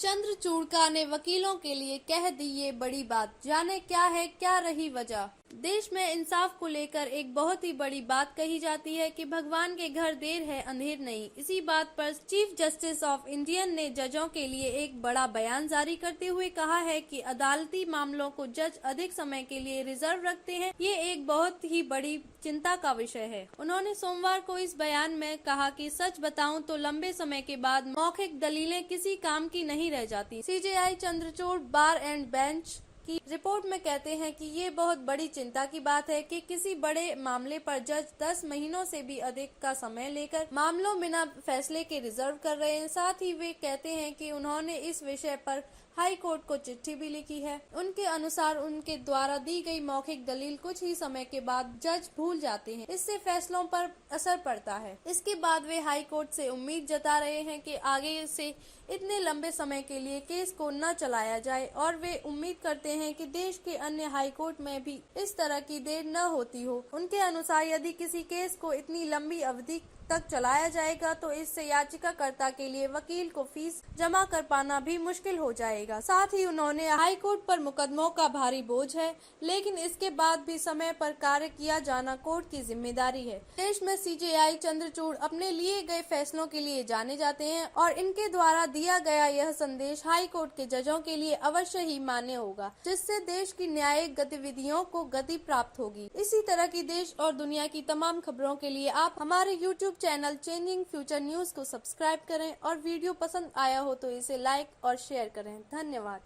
चंद्रचूड़ ने वकीलों के लिए कह दी ये बड़ी बात, जाने क्या है क्या रही वजह। देश में इंसाफ को लेकर एक बहुत ही बड़ी बात कही जाती है कि भगवान के घर देर है अंधेर नहीं। इसी बात पर चीफ जस्टिस ऑफ इंडिया ने जजों के लिए एक बड़ा बयान जारी करते हुए कहा है कि अदालती मामलों को जज अधिक समय के लिए रिजर्व रखते हैं। ये एक बहुत ही बड़ी चिंता का विषय है। उन्होंने सोमवार को इस बयान में कहा कि सच बताऊं तो लंबे समय के बाद मौखिक दलीलें किसी काम की नहीं रह जाती। CJI Chandrachud bar and bench की रिपोर्ट में कहते हैं कि ये बहुत बड़ी चिंता की बात है कि किसी बड़े मामले पर जज 10 महीनों से भी अधिक का समय लेकर मामलों बिना फैसले के रिजर्व कर रहे हैं। साथ ही वे कहते हैं कि उन्होंने इस विषय पर हाई कोर्ट को चिट्ठी भी लिखी है। उनके अनुसार उनके द्वारा दी गई मौखिक दलील कुछ ही समय के बाद जज भूल जाते हैं। इससे फैसलों पर असर पड़ता है। इसके बाद वे हाई कोर्ट से उम्मीद जता रहे हैं कि आगे से इतने लंबे समय के लिए केस को न चलाया जाए और वे उम्मीद करते हैं कि देश के अन्य हाई कोर्ट में भी इस तरह की देर न होती हो। उनके अनुसार यदि किसी केस को इतनी लंबी अवधि तक चलाया जाएगा तो इससे याचिकाकर्ता के लिए वकील को फीस जमा कर पाना भी मुश्किल हो जाएगा। साथ ही उन्होंने हाई कोर्ट पर मुकदमों का भारी बोझ है, लेकिन इसके बाद भी समय पर कार्य किया जाना कोर्ट की जिम्मेदारी है। देश में सीजेआई चंद्रचूड़ अपने लिए गए फैसलों के लिए जाने जाते हैं और इनके द्वारा दिया गया यह संदेश हाई कोर्ट के जजों के लिए अवश्य ही मान्य होगा, जिससे देश की न्यायिक गतिविधियों को गति प्राप्त होगी। इसी तरह की देश और दुनिया की तमाम खबरों के लिए आप हमारे YouTube channel changing future news को सब्सक्राइब करें और वीडियो पसंद आया हो तो इसे लाइक और शेयर करें। धन्यवाद।